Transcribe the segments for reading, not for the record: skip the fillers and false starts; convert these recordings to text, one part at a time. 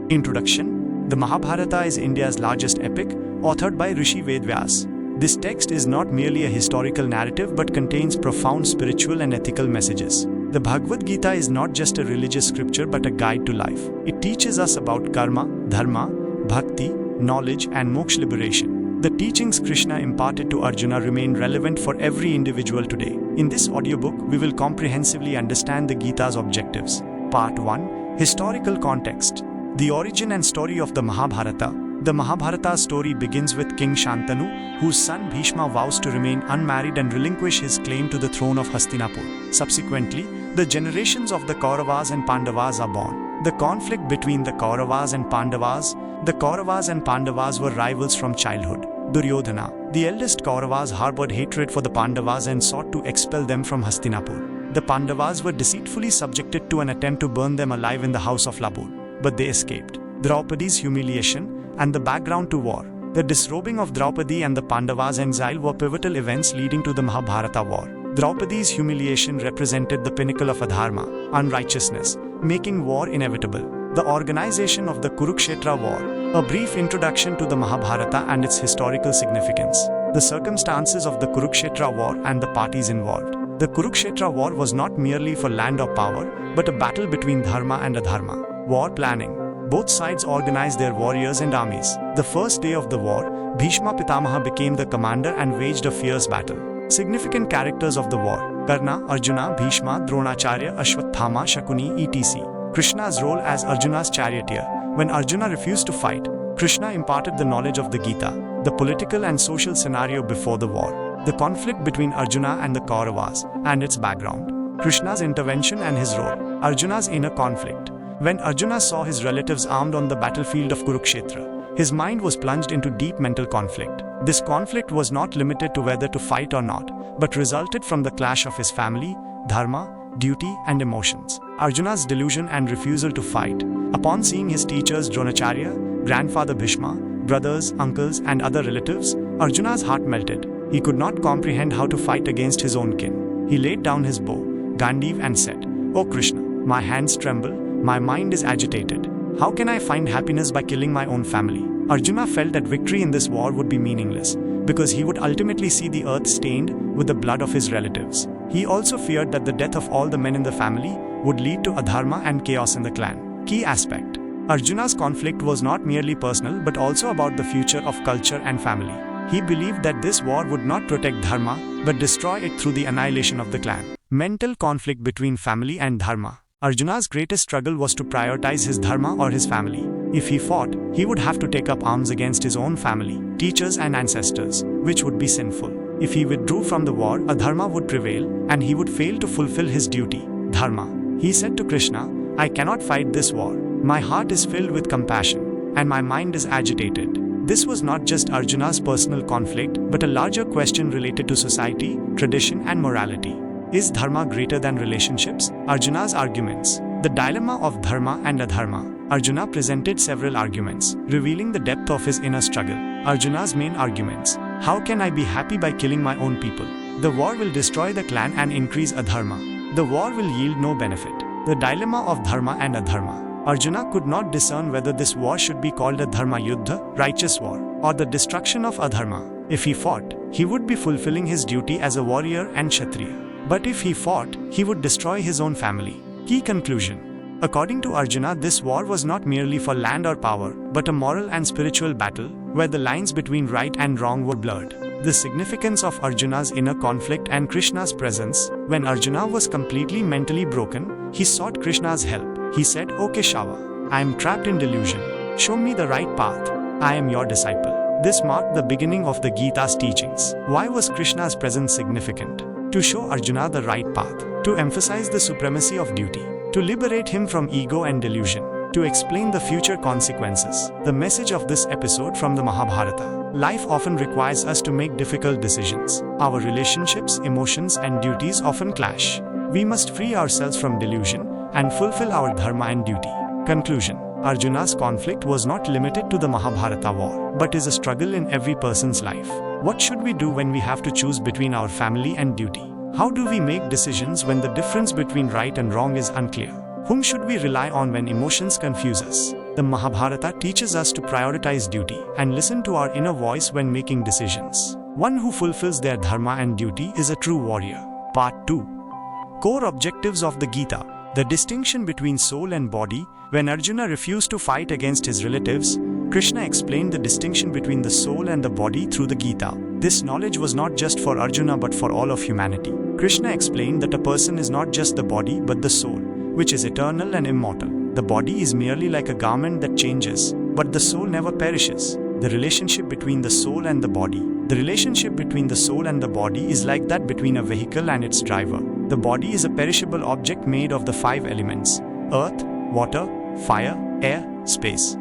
Introduction. The Mahabharata is India's largest epic, authored by Rishi Vedvyas. This text is not merely a historical narrative but contains profound spiritual and ethical messages. The Bhagavad Gita is not just a religious scripture but a guide to life. It teaches us about karma, dharma, bhakti, knowledge, and moksha liberation. The teachings Krishna imparted to Arjuna remain relevant for every individual today. In this audiobook, we will comprehensively understand the Gita's objectives. Part 1. Historical context. The origin and story of the Mahabharata. The Mahabharata story begins with King Shantanu, whose son Bhishma vows to remain unmarried and relinquish his claim to the throne of Hastinapur. Subsequently, the generations of the Kauravas and Pandavas are born. The conflict between the Kauravas and Pandavas. The Kauravas and Pandavas were rivals from childhood. Duryodhana, the eldest Kauravas, harbored hatred for the Pandavas and sought to expel them from Hastinapur. The Pandavas were deceitfully subjected to an attempt to burn them alive in the house of Labur, but they escaped. Draupadi's humiliation and the background to war. The disrobing of Draupadi and the Pandavas' exile were pivotal events leading to the Mahabharata war. Draupadi's humiliation represented the pinnacle of adharma, unrighteousness, making war inevitable. The organization of the Kurukshetra war. A brief introduction to the Mahabharata and its historical significance. The circumstances of the Kurukshetra war and the parties involved. The Kurukshetra war was not merely for land or power, but a battle between dharma and adharma. War planning. Both sides organized their warriors and armies. The first day of the war, Bhishma Pitamaha became the commander and waged a fierce battle. Significant characters of the war: Karna, Arjuna, Bhishma, Dronacharya, Ashwatthama, Shakuni, etc. Krishna's role as Arjuna's charioteer. When Arjuna refused to fight, Krishna imparted the knowledge of the Gita, the political and social scenario before the war. The conflict between Arjuna and the Kauravas, and its background. Krishna's intervention and his role. Arjuna's inner conflict. When Arjuna saw his relatives armed on the battlefield of Kurukshetra, his mind was plunged into deep mental conflict. This conflict was not limited to whether to fight or not, but resulted from the clash of his family, dharma, duty, and emotions. Arjuna's delusion and refusal to fight. Upon seeing his teachers Dronacharya, grandfather Bhishma, brothers, uncles, and other relatives, Arjuna's heart melted. He could not comprehend how to fight against his own kin. He laid down his bow, Gandiv, and said, "O Krishna, my hands tremble, my mind is agitated. How can I find happiness by killing my own family?" Arjuna felt that victory in this war would be meaningless, because he would ultimately see the earth stained with the blood of his relatives. He also feared that the death of all the men in the family would lead to adharma and chaos in the clan. Key aspect. Arjuna's conflict was not merely personal but also about the future of culture and family. He believed that this war would not protect dharma but destroy it through the annihilation of the clan. Mental conflict between family and dharma. Arjuna's greatest struggle was to prioritize his dharma or his family. If he fought, he would have to take up arms against his own family, teachers, and ancestors, which would be sinful. If he withdrew from the war, adharma would prevail, and he would fail to fulfill his duty, dharma. He said to Krishna, "I cannot fight this war. My heart is filled with compassion, and my mind is agitated." This was not just Arjuna's personal conflict, but a larger question related to society, tradition, and morality. Is dharma greater than relationships? Arjuna's arguments. The dilemma of dharma and adharma. Arjuna presented several arguments, revealing the depth of his inner struggle. Arjuna's main arguments. How can I be happy by killing my own people? The war will destroy the clan and increase adharma. The war will yield no benefit. The dilemma of dharma and adharma. Arjuna could not discern whether this war should be called a dharma yuddha, righteous war, or the destruction of adharma. If he fought, he would be fulfilling his duty as a warrior and kshatriya. But if he fought, he would destroy his own family. Key conclusion. According to Arjuna, this war was not merely for land or power, but a moral and spiritual battle, where the lines between right and wrong were blurred. The significance of Arjuna's inner conflict and Krishna's presence. When Arjuna was completely mentally broken, he sought Krishna's help. He said, "O Keshava, I am trapped in delusion. Show me the right path. I am your disciple." This marked the beginning of the Gita's teachings. Why was Krishna's presence significant? To show Arjuna the right path, to emphasize the supremacy of duty, to liberate him from ego and delusion, to explain the future consequences. The message of this episode from the Mahabharata. Life often requires us to make difficult decisions. Our relationships, emotions, and duties often clash. We must free ourselves from delusion and fulfill our dharma and duty. Conclusion. Arjuna's conflict was not limited to the Mahabharata war, but is a struggle in every person's life. What should we do when we have to choose between our family and duty? How do we make decisions when the difference between right and wrong is unclear? Whom should we rely on when emotions confuse us? The Mahabharata teaches us to prioritize duty and listen to our inner voice when making decisions. One who fulfills their dharma and duty is a true warrior. Part 2. Core objectives of the Gita. The distinction between soul and body. When Arjuna refused to fight against his relatives, Krishna explained the distinction between the soul and the body through the Gita. This knowledge was not just for Arjuna but for all of humanity. Krishna explained that a person is not just the body but the soul, which is eternal and immortal. The body is merely like a garment that changes, but the soul never perishes. The relationship between the soul and the body. The relationship between the soul and the body is like that between a vehicle and its driver. The body is a perishable object made of the 5 elements: earth, water, fire, air, space.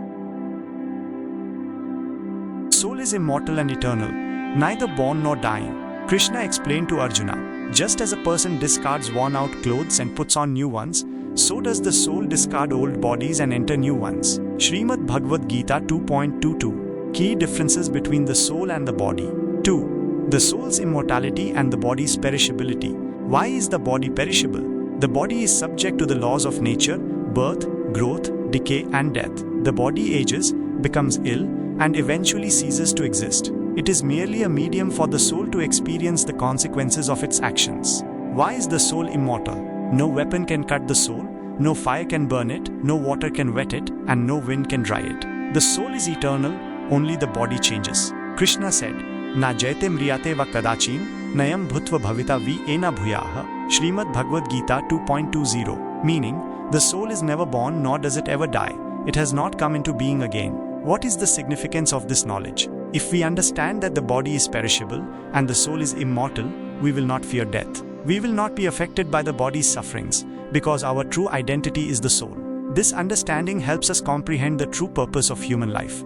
Soul is immortal and eternal, neither born nor dying. Krishna explained to Arjuna, just as a person discards worn-out clothes and puts on new ones, so does the soul discard old bodies and enter new ones. Srimad Bhagavad Gita 2.22. Key differences between the soul and the body. 2. The soul's immortality and the body's perishability. Why is the body perishable? The body is subject to the laws of nature, birth, growth, decay and death. The body ages, becomes ill, and eventually ceases to exist. It is merely a medium for the soul to experience the consequences of its actions. Why is the soul immortal? No weapon can cut the soul, no fire can burn it, no water can wet it, and no wind can dry it. The soul is eternal, only the body changes. Krishna said, Na jayate mriyate va kadachim, nayam bhutva bhavita vi ena bhuyaha. Srimad Bhagavad Gita 2.20. Meaning, the soul is never born nor does it ever die. It has not come into being again. What is the significance of this knowledge? If we understand that the body is perishable and the soul is immortal, we will not fear death. We will not be affected by the body's sufferings, because our true identity is the soul. This understanding helps us comprehend the true purpose of human life.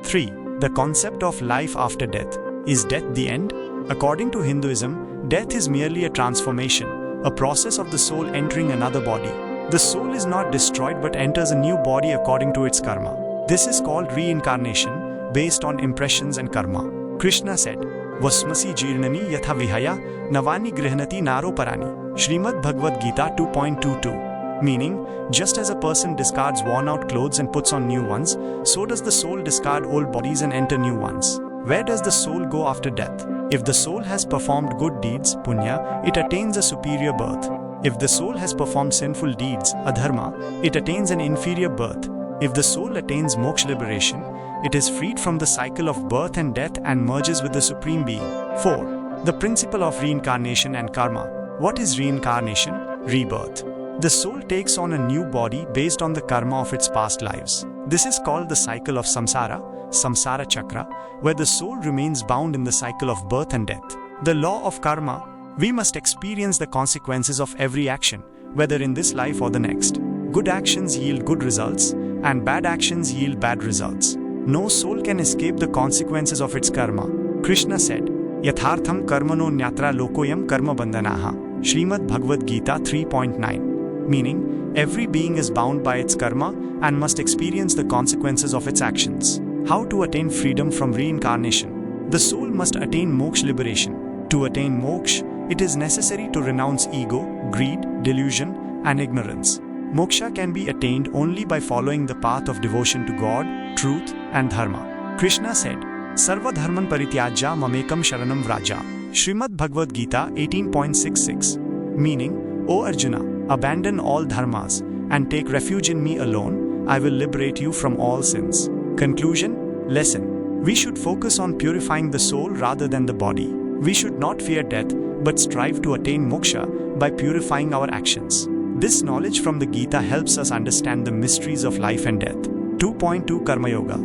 3. The concept of life after death. Is death the end? According to Hinduism, death is merely a transformation, a process of the soul entering another body. The soul is not destroyed but enters a new body according to its karma. This is called reincarnation, based on impressions and karma. Krishna said, Vasmasi jirnani yatha vihaya navani grihnati naro parani. Srimad Bhagavad Gita 2.22. Meaning, just as a person discards worn-out clothes and puts on new ones, so does the soul discard old bodies and enter new ones. Where does the soul go after death? If the soul has performed good deeds, punya, it attains a superior birth. If the soul has performed sinful deeds, adharma, it attains an inferior birth. If the soul attains moksha liberation, it is freed from the cycle of birth and death and merges with the Supreme Being. 4. The principle of reincarnation and karma. What is reincarnation? Rebirth. The soul takes on a new body based on the karma of its past lives. This is called the cycle of samsara chakra, where the soul remains bound in the cycle of birth and death. The law of karma. We must experience the consequences of every action, whether in this life or the next. Good actions yield good results, and bad actions yield bad results. No soul can escape the consequences of its karma. Krishna said, Yathartham karmano nyatra lokoyam karma bandhanaha. Srimad Bhagavad Gita 3.9. Meaning, every being is bound by its karma and must experience the consequences of its actions. How to attain freedom from reincarnation? The soul must attain moksha liberation. To attain moksha, it is necessary to renounce ego, greed, delusion, and ignorance. Moksha can be attained only by following the path of devotion to God, truth, and dharma. Krishna said, Sarva dharman parityajya mamekam sharanam vraja. Srimad Bhagavad Gita 18.66. Meaning, O Arjuna, abandon all dharmas and take refuge in me alone. I will liberate you from all sins. Conclusion. Lesson. We should focus on purifying the soul rather than the body. We should not fear death, but strive to attain moksha by purifying our actions. This knowledge from the Gita helps us understand the mysteries of life and death. 2.2 Karma Yoga.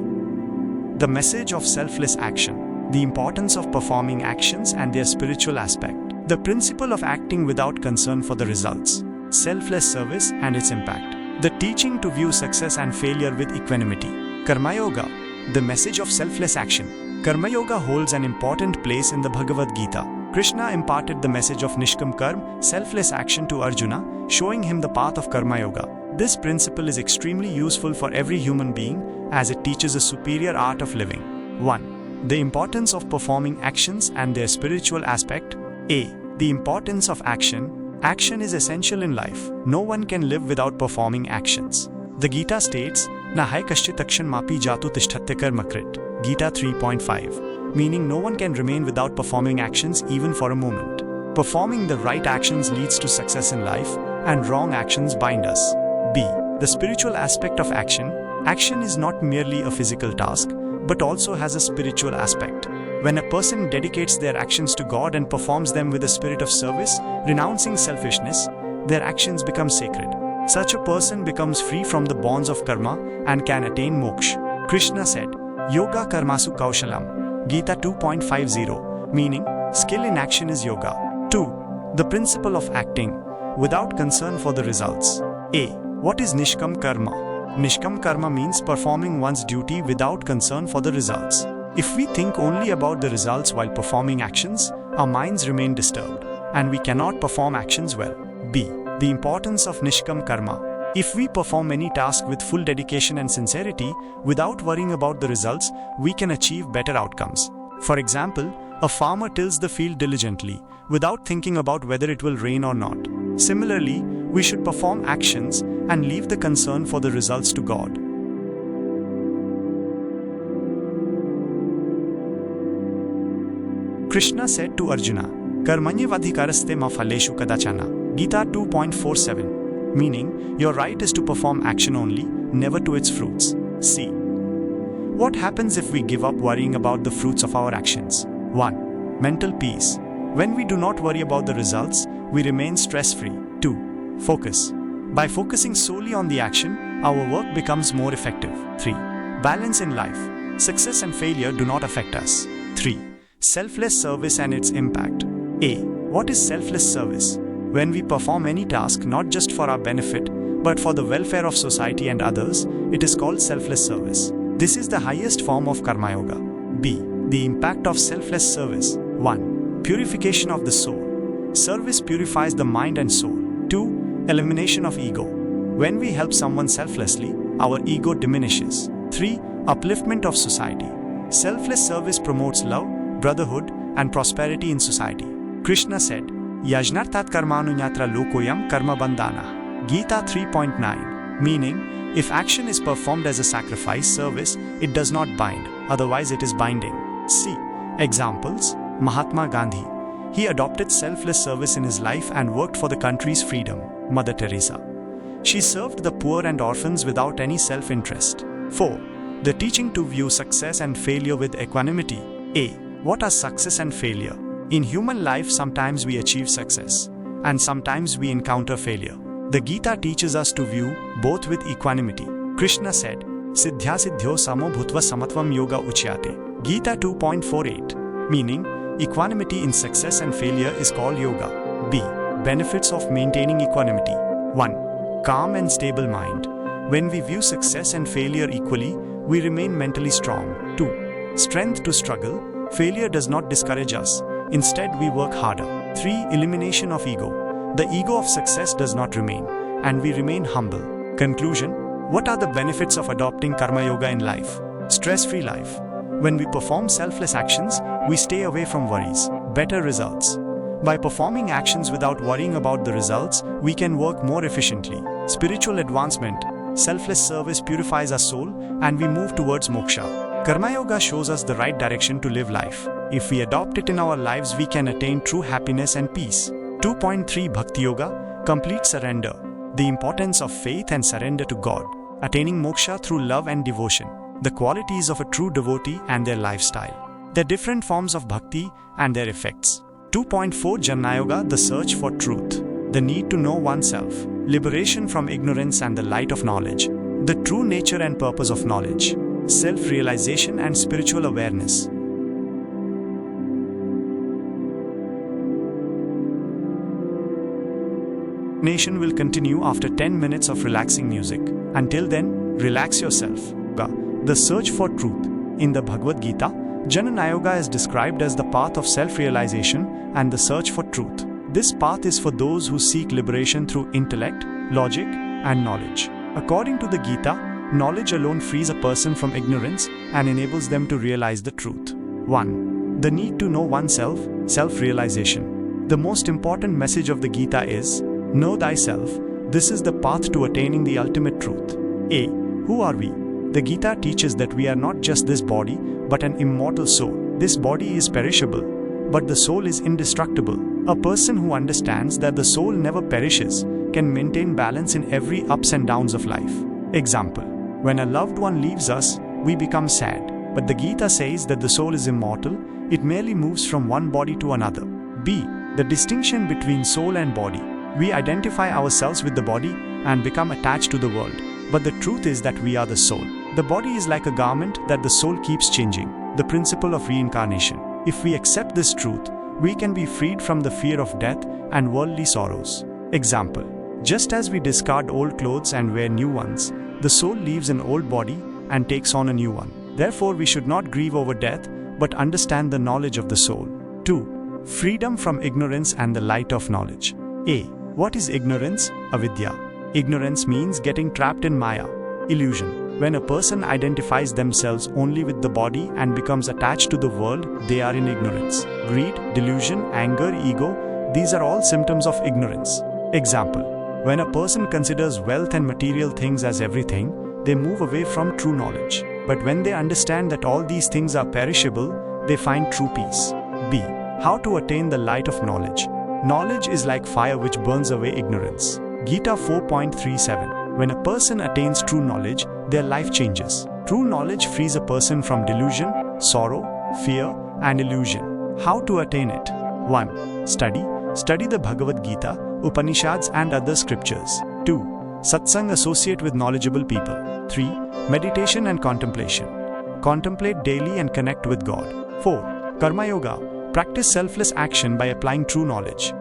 The message of selfless action. The importance of performing actions and their spiritual aspect. The principle of acting without concern for the results. Selfless service and its impact. The teaching to view success and failure with equanimity. Karma Yoga. The message of selfless action. Karma Yoga holds an important place in the Bhagavad Gita. Krishna imparted the message of Nishkam Karma, selfless action to Arjuna, showing him the path of Karma Yoga. This principle is extremely useful for every human being as it teaches a superior art of living. 1. The importance of performing actions and their spiritual aspect. A. The importance of action. Action is essential in life. No one can live without performing actions. The Gita states, Na hai kashyatakshan mapi jatu tishthatyakar makrit. Gita 3.5. Meaning no one can remain without performing actions even for a moment. Performing the right actions leads to success in life, and wrong actions bind us. B. The spiritual aspect of action. Action is not merely a physical task, but also has a spiritual aspect. When a person dedicates their actions to God and performs them with a spirit of service, renouncing selfishness, their actions become sacred. Such a person becomes free from the bonds of karma and can attain moksha. Krishna said, Yoga karmasu kaushalam. Gita 2.50. Meaning, skill in action is yoga. 2. The principle of acting, without concern for the results. A. What is Nishkam Karma? Nishkam Karma means performing one's duty without concern for the results. If we think only about the results while performing actions, our minds remain disturbed, and we cannot perform actions well. B. The importance of Nishkam Karma. If we perform any task with full dedication and sincerity, without worrying about the results, we can achieve better outcomes. For example, a farmer tills the field diligently, without thinking about whether it will rain or not. Similarly, we should perform actions and leave the concern for the results to God. Krishna said to Arjuna, Karmanyavadhikaraste ma phaleshu kadachana. Gita 2.47. Meaning, your right is to perform action only, never to its fruits. C. What happens if we give up worrying about the fruits of our actions? 1. Mental peace. When we do not worry about the results, we remain stress-free. 2. Focus. By focusing solely on the action, our work becomes more effective. 3. Balance in life. Success and failure do not affect us. 3. Selfless service and its impact. A. What is selfless service? When we perform any task not just for our benefit, but for the welfare of society and others, it is called selfless service. This is the highest form of Karma Yoga. B. The impact of selfless service. 1. Purification of the soul. Service purifies the mind and soul. 2. Elimination of ego. When we help someone selflessly, our ego diminishes. 3. Upliftment of society. Selfless service promotes love, brotherhood, and prosperity in society. Krishna said, Yajnartat karmanunyatra lokoyam karma bandhana. Gita 3.9. Meaning, if action is performed as a sacrifice service, it does not bind, otherwise it is binding. C. Examples. Mahatma Gandhi. He adopted selfless service in his life and worked for the country's freedom. Mother Teresa. She served the poor and orphans without any self-interest. 4. The teaching to view success and failure with equanimity. A. What are success and failure? In human life, sometimes we achieve success, and sometimes we encounter failure. The Gita teaches us to view both with equanimity. Krishna said, Siddhya siddhyo samo bhutva samatvam yoga uchyate. Gita 2.48. Meaning, equanimity in success and failure is called yoga. B. Benefits of maintaining equanimity. 1. Calm and stable mind. When we view success and failure equally, we remain mentally strong. 2. Strength to struggle. Failure does not discourage us. Instead, we work harder. 3. Elimination of ego. The ego of success does not remain, and we remain humble. Conclusion. What are the benefits of adopting Karma Yoga in life? Stress-free life. When we perform selfless actions, we stay away from worries. Better results. By performing actions without worrying about the results, we can work more efficiently. Spiritual advancement. Selfless service purifies our soul, and we move towards moksha. Karma Yoga shows us the right direction to live life. If we adopt it in our lives, we can attain true happiness and peace. 2.3 Bhakti Yoga. Complete surrender. The importance of faith and surrender to God. Attaining moksha through love and devotion. The qualities of a true devotee and their lifestyle. The different forms of bhakti and their effects. 2.4 Jnana Yoga. The search for truth. The need to know oneself. Liberation from ignorance and the light of knowledge. The true nature and purpose of knowledge. Self-realization and spiritual awareness. Nation will continue after 10 minutes of relaxing music. Until then, relax yourself. The search for truth. In the Bhagavad Gita, Jnana Yoga is described as the path of self-realization and the search for truth. This path is for those who seek liberation through intellect, logic, and knowledge. According to the Gita, knowledge alone frees a person from ignorance and enables them to realize the truth. 1. The need to know oneself, self-realization. The most important message of the Gita is, know thyself. This is the path to attaining the ultimate truth. A. Who are we? The Gita teaches that we are not just this body, but an immortal soul. This body is perishable, but the soul is indestructible. A person who understands that the soul never perishes can maintain balance in every ups and downs of life. Example: when a loved one leaves us, we become sad. But the Gita says that the soul is immortal, it merely moves from one body to another. B. The distinction between soul and body. We identify ourselves with the body and become attached to the world. But the truth is that we are the soul. The body is like a garment that the soul keeps changing, the principle of reincarnation. If we accept this truth, we can be freed from the fear of death and worldly sorrows. Example: just as we discard old clothes and wear new ones, the soul leaves an old body and takes on a new one. Therefore, we should not grieve over death, but understand the knowledge of the soul. 2. Freedom from ignorance and the light of knowledge. A. What is ignorance? Avidya. Ignorance means getting trapped in Maya, illusion. When a person identifies themselves only with the body and becomes attached to the world, they are in ignorance. Greed, delusion, anger, ego, these are all symptoms of ignorance. Example: when a person considers wealth and material things as everything, they move away from true knowledge. But when they understand that all these things are perishable, they find true peace. B. How to attain the light of knowledge. Knowledge is like fire which burns away ignorance. Gita 4.37. When a person attains true knowledge, their life changes. True knowledge frees a person from delusion, sorrow, fear, and illusion. How to attain it? 1. Study. Study the Bhagavad Gita, Upanishads, and other scriptures. 2. Satsang. Associate with knowledgeable people. 3. Meditation and contemplation. Contemplate daily and connect with God. 4. Karma Yoga. Practice selfless action by applying true knowledge.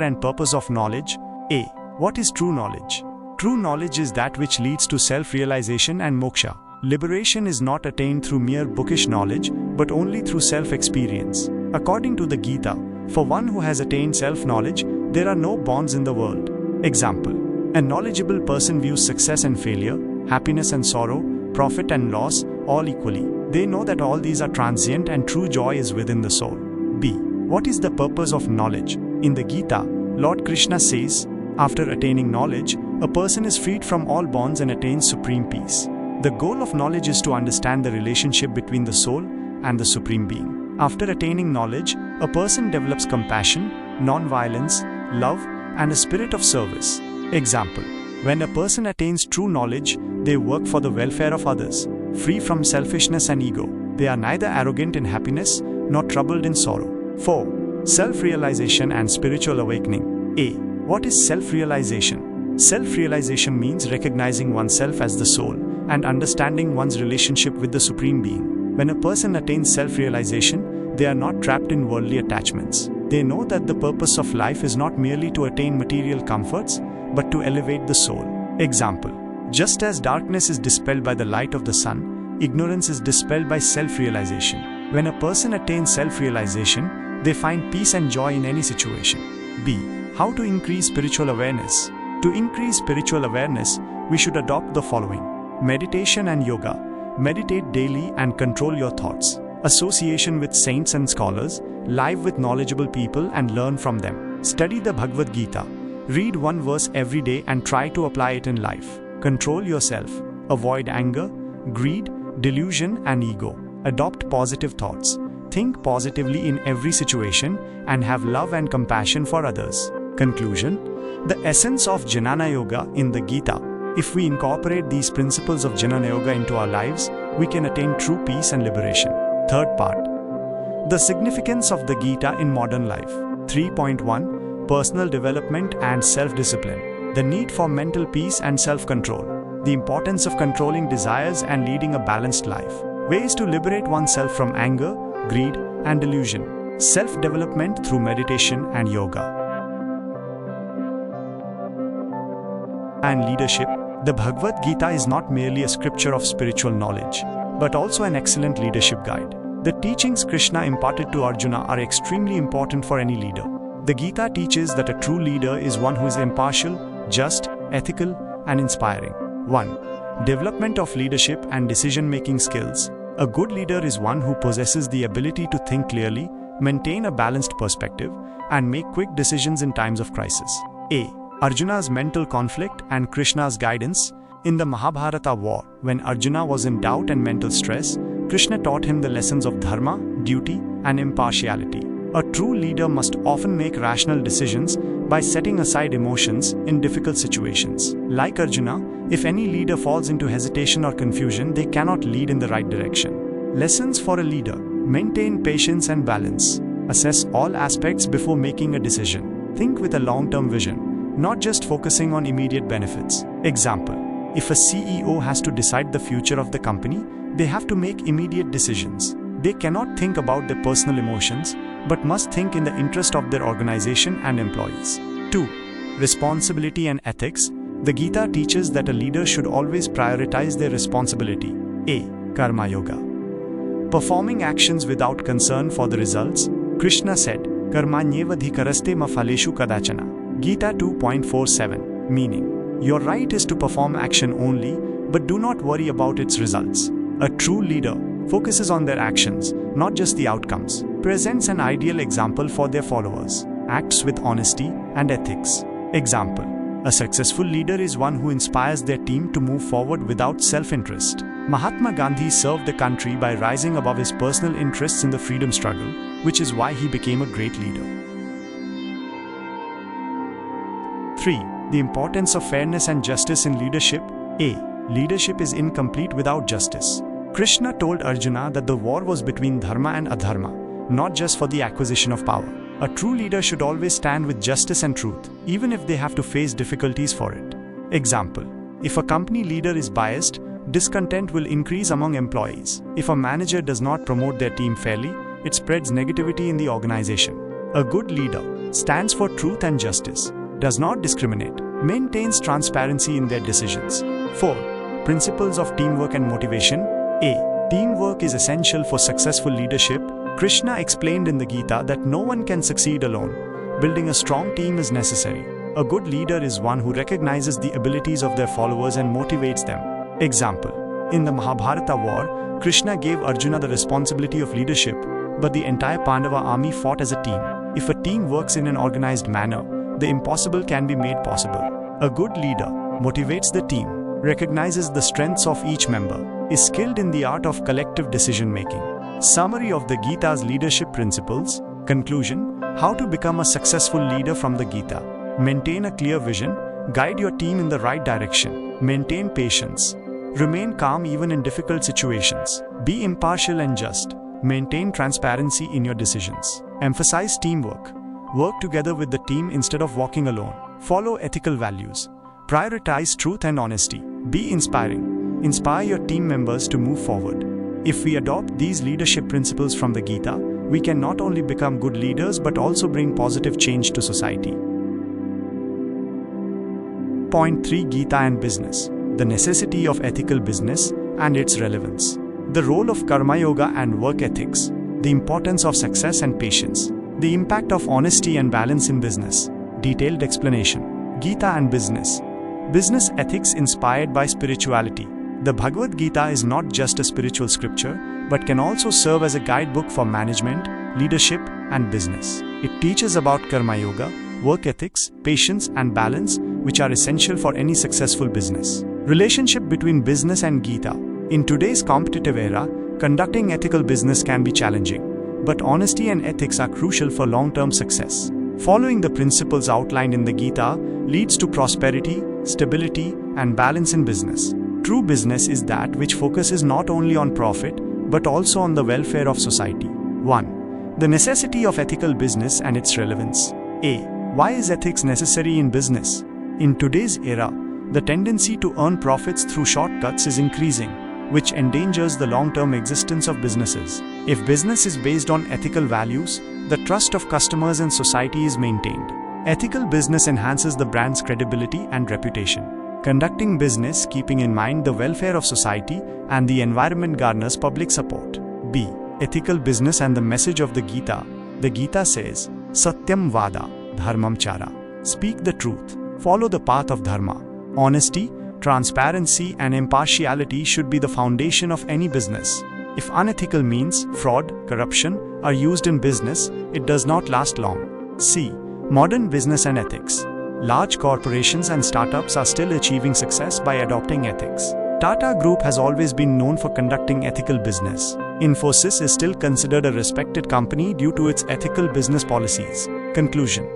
And purpose of knowledge. A. What is true knowledge? True knowledge is that which leads to self-realization and moksha. Liberation is not attained through mere bookish knowledge, but only through self-experience. According to the Gita, for one who has attained self-knowledge, there are no bonds in the world. Example: a knowledgeable person views success and failure, happiness and sorrow, profit and loss, all equally. They know that all these are transient and true joy is within the soul. B. What is the purpose of knowledge? In the Gita, Lord Krishna says, after attaining knowledge, a person is freed from all bonds and attains supreme peace. The goal of knowledge is to understand the relationship between the soul and the Supreme Being. After attaining knowledge, a person develops compassion, non-violence, love, and a spirit of service. Example: when a person attains true knowledge, they work for the welfare of others, free from selfishness and ego. They are neither arrogant in happiness nor troubled in sorrow. 4. Self-realization and spiritual awakening. A. What is self-realization? Self-realization means recognizing oneself as the soul and understanding one's relationship with the Supreme Being. When a person attains self-realization, they are not trapped in worldly attachments. They know that the purpose of life is not merely to attain material comforts, but to elevate the soul. Example: just as darkness is dispelled by the light of the sun, ignorance is dispelled by self-realization. When a person attains self-realization, they find peace and joy in any situation. B. How to increase spiritual awareness? To increase spiritual awareness, we should adopt the following: meditation and yoga. Meditate daily and control your thoughts. Association with saints and scholars, live with knowledgeable people and learn from them. Study the Bhagavad Gita. Read one verse every day and try to apply it in life. Control yourself. Avoid anger, greed, delusion, and ego. Adopt positive thoughts. Think positively in every situation and have love and compassion for others. Conclusion: the essence of Jnana Yoga in the Gita. If we incorporate these principles of Jnana Yoga into our lives, we can attain true peace and liberation. Third part: the significance of the Gita in modern life. 3.1 Personal development and self-discipline. The need for mental peace and self-control. The importance of controlling desires and leading a balanced life. Ways to liberate oneself from anger, greed, and delusion. Self-development through meditation and yoga. And leadership. The Bhagavad Gita is not merely a scripture of spiritual knowledge, but also an excellent leadership guide. The teachings Krishna imparted to Arjuna are extremely important for any leader. The Gita teaches that a true leader is one who is impartial, just, ethical, and inspiring. 1. Development of leadership and decision-making skills. A good leader is one who possesses the ability to think clearly, maintain a balanced perspective, and make quick decisions in times of crisis. A. Arjuna's mental conflict and Krishna's guidance. In the Mahabharata war, when Arjuna was in doubt and mental stress, Krishna taught him the lessons of dharma, duty, and impartiality. A true leader must often make rational decisions by setting aside emotions in difficult situations. Like Arjuna, if any leader falls into hesitation or confusion, they cannot lead in the right direction. Lessons for a leader: maintain patience and balance. Assess all aspects before making a decision. Think with a long-term vision, not just focusing on immediate benefits. Example: if a CEO has to decide the future of the company, they have to make immediate decisions. They cannot think about their personal emotions, but must think in the interest of their organization and employees. 2. Responsibility and ethics. The Gita teaches that a leader should always prioritize their responsibility. A. Karma Yoga. Performing actions without concern for the results. Krishna said, Karmanyevadhikaraste ma phaleshu kadachana. Gita 2.47. Meaning, your right is to perform action only, but do not worry about its results. A true leader focuses on their actions, not just the outcomes. Presents an ideal example for their followers. Acts with honesty and ethics. Example: a successful leader is one who inspires their team to move forward without self-interest. Mahatma Gandhi served the country by rising above his personal interests in the freedom struggle, which is why he became a great leader. 3. The importance of fairness and justice in leadership. A. Leadership is incomplete without justice. Krishna told Arjuna that the war was between dharma and adharma, not just for the acquisition of power. A true leader should always stand with justice and truth, even if they have to face difficulties for it. Example: if a company leader is biased, discontent will increase among employees. If a manager does not promote their team fairly, it spreads negativity in the organization. A good leader stands for truth and justice, does not discriminate, maintains transparency in their decisions. 4. Principles of teamwork and motivation. A. Teamwork is essential for successful leadership. Krishna explained in the Gita that no one can succeed alone. Building a strong team is necessary. A good leader is one who recognizes the abilities of their followers and motivates them. Example: in the Mahabharata war, Krishna gave Arjuna the responsibility of leadership, but the entire Pandava army fought as a team. If a team works in an organized manner, the impossible can be made possible. A good leader motivates the team, recognizes the strengths of each member, is skilled in the art of collective decision-making. Summary of the Gita's leadership principles. Conclusion: how to become a successful leader from the Gita. Maintain a clear vision, guide your team in the right direction, maintain patience, remain calm even in difficult situations, be impartial and just, maintain transparency in your decisions, emphasize teamwork, work together with the team instead of walking alone, follow ethical values, prioritize truth and honesty, be inspiring, inspire your team members to move forward. If we adopt these leadership principles from the Gita, we can not only become good leaders but also bring positive change to society. Point 3. Gita and business. The necessity of ethical business and its relevance. The role of Karma Yoga and work ethics. The importance of success and patience. The impact of honesty and balance in business. Detailed explanation. Gita and business. Business ethics inspired by spirituality. The Bhagavad Gita is not just a spiritual scripture, but can also serve as a guidebook for management, leadership, and business. It teaches about Karma Yoga, work ethics, patience, and balance, which are essential for any successful business. Relationship between business and Gita. In today's competitive era, conducting ethical business can be challenging, but honesty and ethics are crucial for long-term success. Following the principles outlined in the Gita leads to prosperity, stability, and balance in business. True business is that which focuses not only on profit, but also on the welfare of society. 1. The necessity of ethical business and its relevance. A. Why is ethics necessary in business? In today's era, the tendency to earn profits through shortcuts is increasing, which endangers the long-term existence of businesses. If business is based on ethical values, the trust of customers and society is maintained. Ethical business enhances the brand's credibility and reputation. Conducting business keeping in mind the welfare of society and the environment garners public support. B. Ethical business and the message of the Gita. The Gita says, Satyam Vada, Dharmam Chara. Speak the truth. Follow the path of Dharma. Honesty, transparency, and impartiality should be the foundation of any business. If unethical means, fraud, corruption, are used in business, it does not last long. C. Modern business and ethics. Large corporations and startups are still achieving success by adopting ethics. Tata Group has always been known for conducting ethical business. Infosys is still considered a respected company due to its ethical business policies. Conclusion.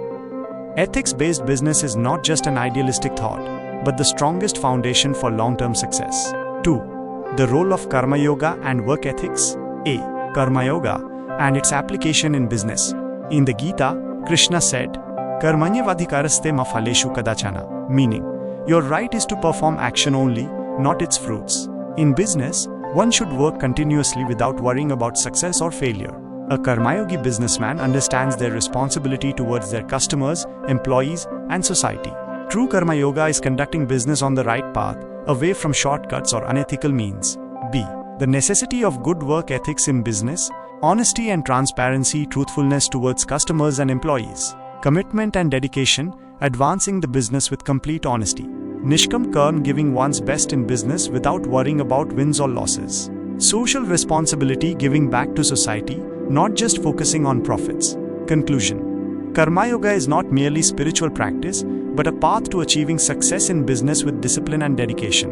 Ethics-based business is not just an idealistic thought, but the strongest foundation for long-term success. 2. The role of Karma Yoga and work ethics. A. Karma Yoga and its application in business. In the Gita, Krishna said, Karmanyavadhikaraste ma phaleshu kadachana, meaning, your right is to perform action only, not its fruits. In business, one should work continuously without worrying about success or failure. A Karmayogi businessman understands their responsibility towards their customers, employees, and society. True Karma Yoga is conducting business on the right path, away from shortcuts or unethical means. B. The necessity of good work ethics in business, honesty and transparency, truthfulness towards customers and employees, commitment and dedication, advancing the business with complete honesty. Nishkam Karm, giving one's best in business without worrying about wins or losses. Social responsibility, giving back to society, not just focusing on profits. Conclusion. Karma Yoga is not merely spiritual practice, but a path to achieving success in business with discipline and dedication.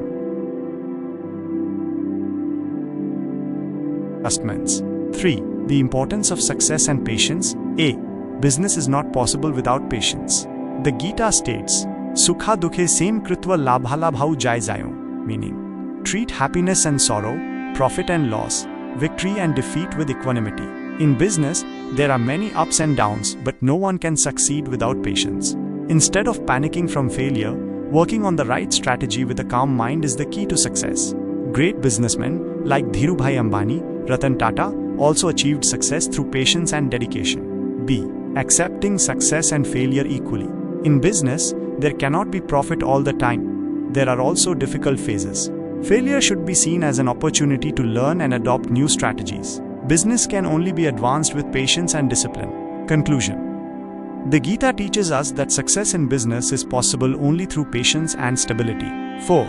Adjustments. 3. The importance of success and patience. A. Business is not possible without patience. The Gita states, Sukha dukhe sem kritva labhalabhau jai jayon, meaning, treat happiness and sorrow, profit and loss, victory and defeat with equanimity. In business, there are many ups and downs, but no one can succeed without patience. Instead of panicking from failure, working on the right strategy with a calm mind is the key to success. Great businessmen like Dhirubhai Ambani, Ratan Tata also achieved success through patience and dedication. B. Accepting success and failure equally. In business, there cannot be profit all the time. There are also difficult phases. Failure should be seen as an opportunity to learn and adopt new strategies. Business can only be advanced with patience and discipline. Conclusion. The Gita teaches us that success in business is possible only through patience and stability. 4.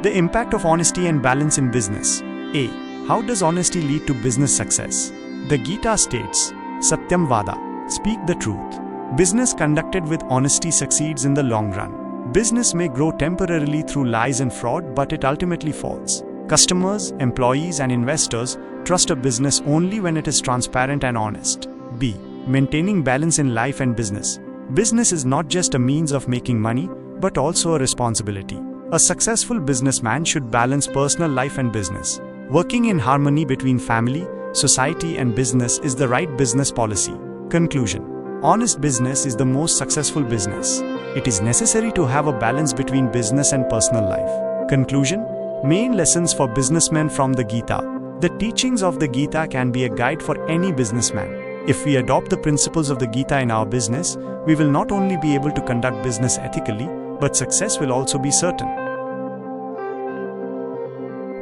The impact of honesty and balance in business. A. How does honesty lead to business success? The Gita states, Satyam Vada, speak the truth. Business conducted with honesty succeeds in the long run. Business may grow temporarily through lies and fraud, but it ultimately falls. Customers, employees, and investors trust a business only when it is transparent and honest. B. Maintaining balance in life and business. Business is not just a means of making money, but also a responsibility. A successful businessman should balance personal life and business. Working in harmony between family, society, and business is the right business policy. Conclusion. Honest business is the most successful business. It is necessary to have a balance between business and personal life. Conclusion. Main lessons for businessmen from the Gita. The teachings of the Gita can be a guide for any businessman. If we adopt the principles of the Gita in our business, we will not only be able to conduct business ethically, but success will also be certain.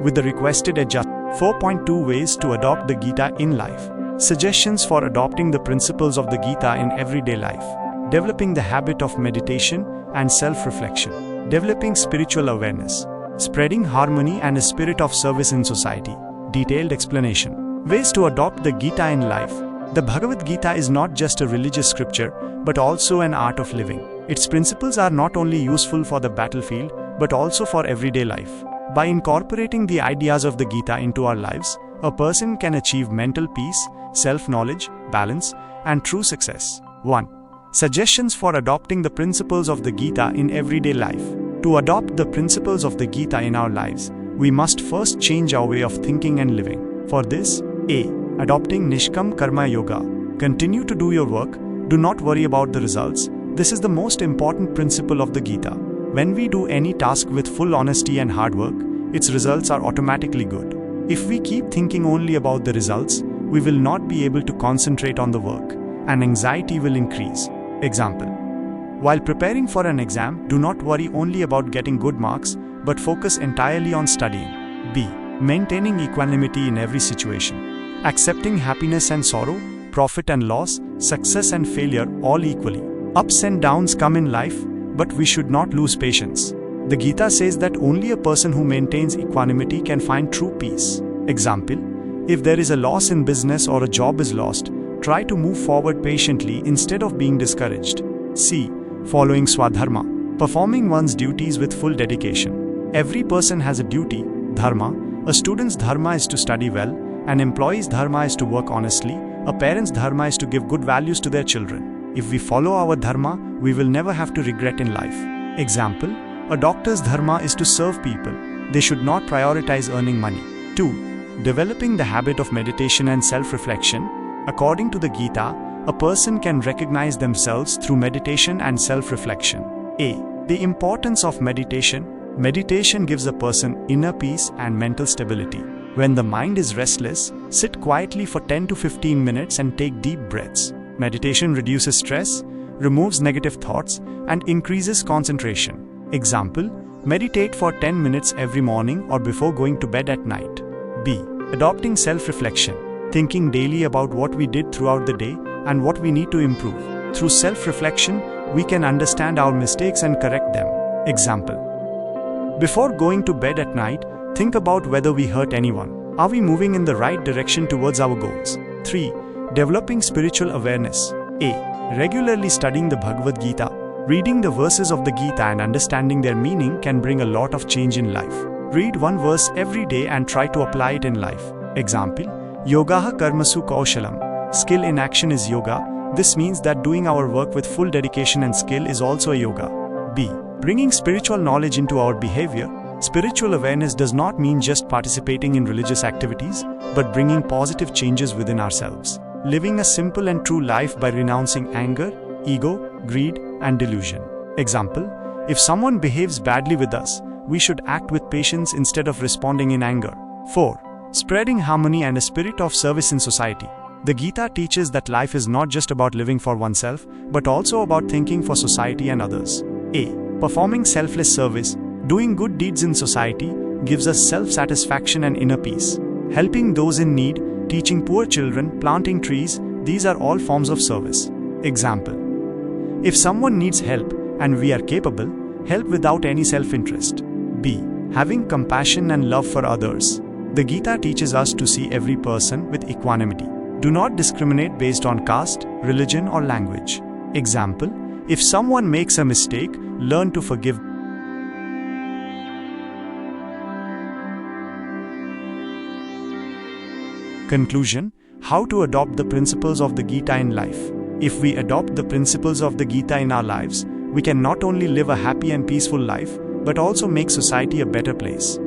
With the requested adjustment. 4.2 Ways to adopt the Gita in life. Suggestions for adopting the principles of the Gita in everyday life. Developing the habit of meditation and self-reflection. Developing spiritual awareness. Spreading harmony and a spirit of service in society. Detailed explanation. Ways to adopt the Gita in life. The Bhagavad Gita is not just a religious scripture, but also an art of living. Its principles are not only useful for the battlefield, but also for everyday life. By incorporating the ideas of the Gita into our lives, a person can achieve mental peace, self-knowledge, balance, and true success. 1. Suggestions for adopting the principles of the Gita in everyday life. To adopt the principles of the Gita in our lives, we must first change our way of thinking and living. For this, A. Adopting Nishkam Karma Yoga. Continue to do your work, do not worry about the results. This is the most important principle of the Gita. When we do any task with full honesty and hard work, its results are automatically good. If we keep thinking only about the results, we will not be able to concentrate on the work, and anxiety will increase. Example. While preparing for an exam, do not worry only about getting good marks, but focus entirely on studying. B. Maintaining equanimity in every situation. Accepting happiness and sorrow, profit and loss, success and failure all equally. Ups and downs come in life, but we should not lose patience. The Gita says that only a person who maintains equanimity can find true peace. Example. If there is a loss in business or a job is lost, try to move forward patiently instead of being discouraged. C. Following Swadharma, performing one's duties with full dedication. Every person has a duty, dharma. A student's dharma is to study well, an employee's dharma is to work honestly, a parent's dharma is to give good values to their children. If we follow our dharma, we will never have to regret in life. Example, a doctor's dharma is to serve people. They should not prioritize earning money. 2. Developing the habit of meditation and self-reflection. According to the Gita, a person can recognize themselves through meditation and self-reflection. A. The importance of meditation. Meditation gives a person inner peace and mental stability. When the mind is restless, sit quietly for 10 to 15 minutes and take deep breaths. Meditation reduces stress, removes negative thoughts, and increases concentration. Example, meditate for 10 minutes every morning or before going to bed at night. B. Adopting self-reflection. Thinking daily about what we did throughout the day and what we need to improve. Through self-reflection, we can understand our mistakes and correct them. Example, before going to bed at night, think about whether we hurt anyone. Are we moving in the right direction towards our goals? 3. Developing spiritual awareness. A. Regularly studying the Bhagavad Gita. Reading the verses of the Gita and understanding their meaning can bring a lot of change in life. Read one verse every day and try to apply it in life. Example, Yogaha karmasu kaushalam. Skill in action is yoga. This means that doing our work with full dedication and skill is also a yoga. B. Bringing spiritual knowledge into our behavior. Spiritual awareness does not mean just participating in religious activities, but bringing positive changes within ourselves. Living a simple and true life by renouncing anger, ego, greed, and delusion. Example, if someone behaves badly with us, we should act with patience instead of responding in anger. 4. Spreading harmony and a spirit of service in society. The Gita teaches that life is not just about living for oneself, but also about thinking for society and others. A. Performing selfless service. Doing good deeds in society gives us self-satisfaction and inner peace. Helping those in need, teaching poor children, planting trees, these are all forms of service. Example, if someone needs help and we are capable, help without any self-interest. B. Having compassion and love for others. The Gita teaches us to see every person with equanimity. Do not discriminate based on caste, religion, or language. Example, if someone makes a mistake, learn to forgive. Conclusion: how to adopt the principles of the Gita in life. If we adopt the principles of the Gita in our lives, we can not only live a happy and peaceful life, but also make society a better place.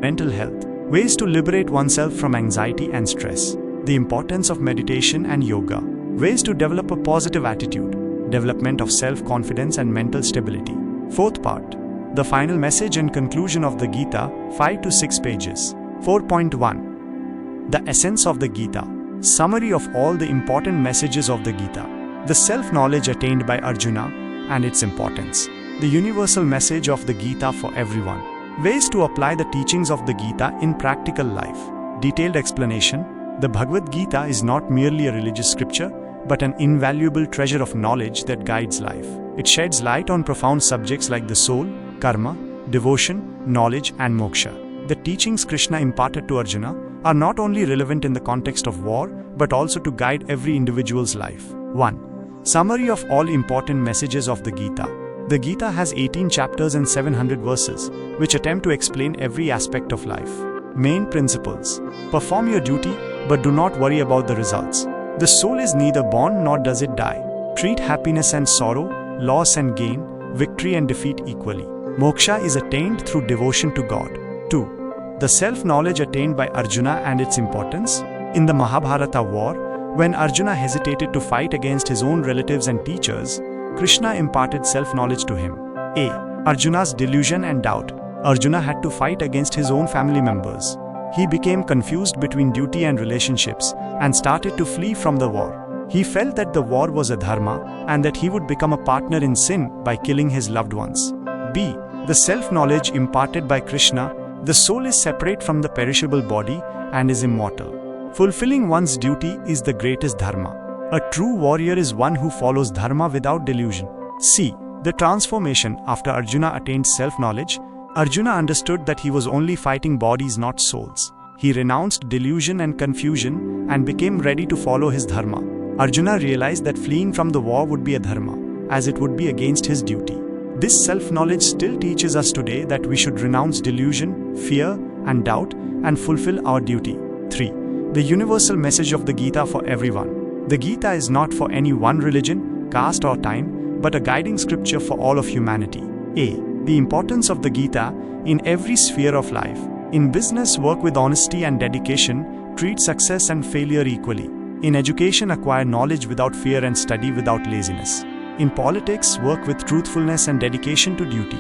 Mental health. Ways to liberate oneself from anxiety and stress. The importance of meditation and yoga. Ways to develop a positive attitude. Development of self-confidence and mental stability. Fourth part. The final message and conclusion of the Gita, 5 to 6 pages. 4.1. The essence of the Gita. Summary of all the important messages of the Gita. The self-knowledge attained by Arjuna and its importance. The universal message of the Gita for everyone. Ways to apply the teachings of the Gita in practical life. Detailed explanation. The Bhagavad Gita is not merely a religious scripture, but an invaluable treasure of knowledge that guides life. It sheds light on profound subjects like the soul, karma, devotion, knowledge, and moksha. The teachings Krishna imparted to Arjuna are not only relevant in the context of war, but also to guide every individual's life. 1. Summary of all important messages of the Gita. The Gita has 18 chapters and 700 verses, which attempt to explain every aspect of life. Main principles. Perform your duty, but do not worry about the results. The soul is neither born nor does it die. Treat happiness and sorrow, loss and gain, victory and defeat equally. Moksha is attained through devotion to God. 2. The self-knowledge attained by Arjuna and its importance. In the Mahabharata war, when Arjuna hesitated to fight against his own relatives and teachers, Krishna imparted self-knowledge to him. A. Arjuna's delusion and doubt. Arjuna had to fight against his own family members. He became confused between duty and relationships and started to flee from the war. He felt that the war was a dharma and that he would become a partner in sin by killing his loved ones. B. The self-knowledge imparted by Krishna. The soul is separate from the perishable body and is immortal. Fulfilling one's duty is the greatest dharma. A true warrior is one who follows dharma without delusion. C. The transformation. After Arjuna attained self-knowledge, Arjuna understood that he was only fighting bodies, not souls. He renounced delusion and confusion and became ready to follow his dharma. Arjuna realized that fleeing from the war would be a dharma, as it would be against his duty. This self-knowledge still teaches us today that we should renounce delusion, fear, and doubt and fulfill our duty. 3. The universal message of the Gita for everyone. The Gita is not for any one religion, caste, or time, but a guiding scripture for all of humanity. A. The importance of the Gita in every sphere of life. In business, work with honesty and dedication, treat success and failure equally. In education, acquire knowledge without fear and study without laziness. In politics, work with truthfulness and dedication to duty.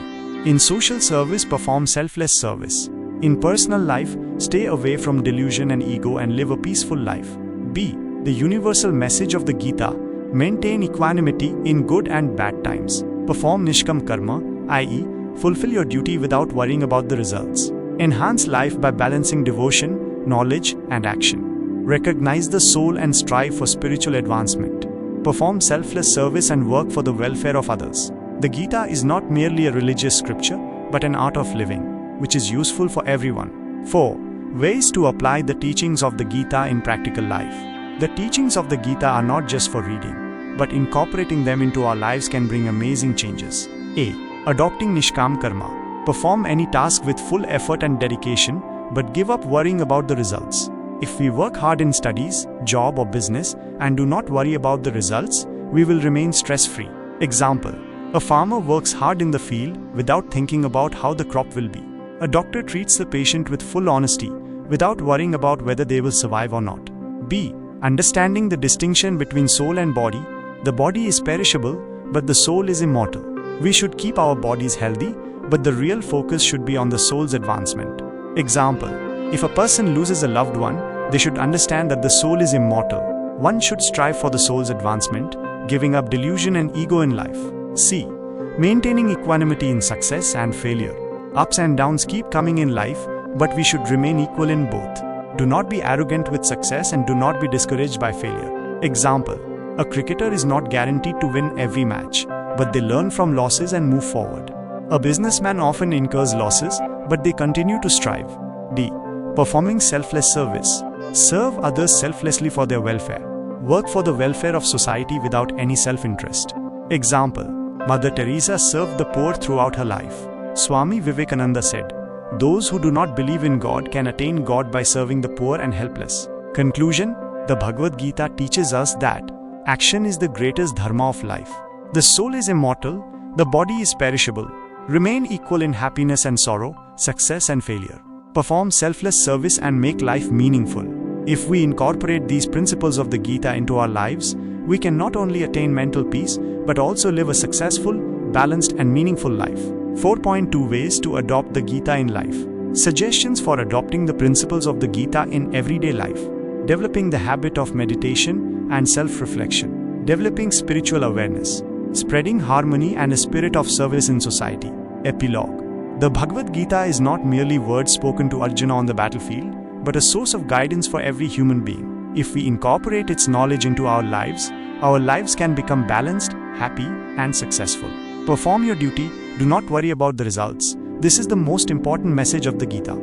In social service, perform selfless service. In personal life, stay away from delusion and ego and live a peaceful life. B. The universal message of the Gita. Maintain equanimity in good and bad times. Perform nishkam karma, i.e., fulfill your duty without worrying about the results. Enhance life by balancing devotion, knowledge, and action. Recognize the soul and strive for spiritual advancement. Perform selfless service and work for the welfare of others. The Gita is not merely a religious scripture, but an art of living, which is useful for everyone. 4. Ways to apply the teachings of the Gita in practical life. The teachings of the Gita are not just for reading, but incorporating them into our lives can bring amazing changes. A. Adopting nishkam karma. Perform any task with full effort and dedication, but give up worrying about the results. If we work hard in studies, job, or business and do not worry about the results, we will remain stress-free. Example: a farmer works hard in the field without thinking about how the crop will be. A doctor treats the patient with full honesty without worrying about whether they will survive or not. B. Understanding the distinction between soul and body. The body is perishable, but the soul is immortal. We should keep our bodies healthy, but the real focus should be on the soul's advancement. Example: if a person loses a loved one, they should understand that the soul is immortal. One should strive for the soul's advancement, giving up delusion and ego in life. C. Maintaining equanimity in success and failure. Ups and downs keep coming in life, but we should remain equal in both. Do not be arrogant with success and do not be discouraged by failure. Example: a cricketer is not guaranteed to win every match, but they learn from losses and move forward. A businessman often incurs losses, but they continue to strive. D. Performing selfless service. Serve others selflessly for their welfare. Work for the welfare of society without any self-interest. Example: Mother Teresa served the poor throughout her life. Swami Vivekananda said, "Those who do not believe in God can attain God by serving the poor and helpless." Conclusion: the Bhagavad Gita teaches us that action is the greatest dharma of life. The soul is immortal, the body is perishable. Remain equal in happiness and sorrow, success and failure. Perform selfless service and make life meaningful. If we incorporate these principles of the Gita into our lives, we can not only attain mental peace, but also live a successful, balanced and meaningful life. 4.2 Ways to adopt the Gita in life. Suggestions for adopting the principles of the Gita in everyday life. Developing the habit of meditation and self-reflection. Developing spiritual awareness. Spreading harmony and a spirit of service in society. Epilogue. The Bhagavad Gita is not merely words spoken to Arjuna on the battlefield, but a source of guidance for every human being. If we incorporate its knowledge into our lives can become balanced, happy, and successful. Perform your duty, do not worry about the results. This is the most important message of the Gita.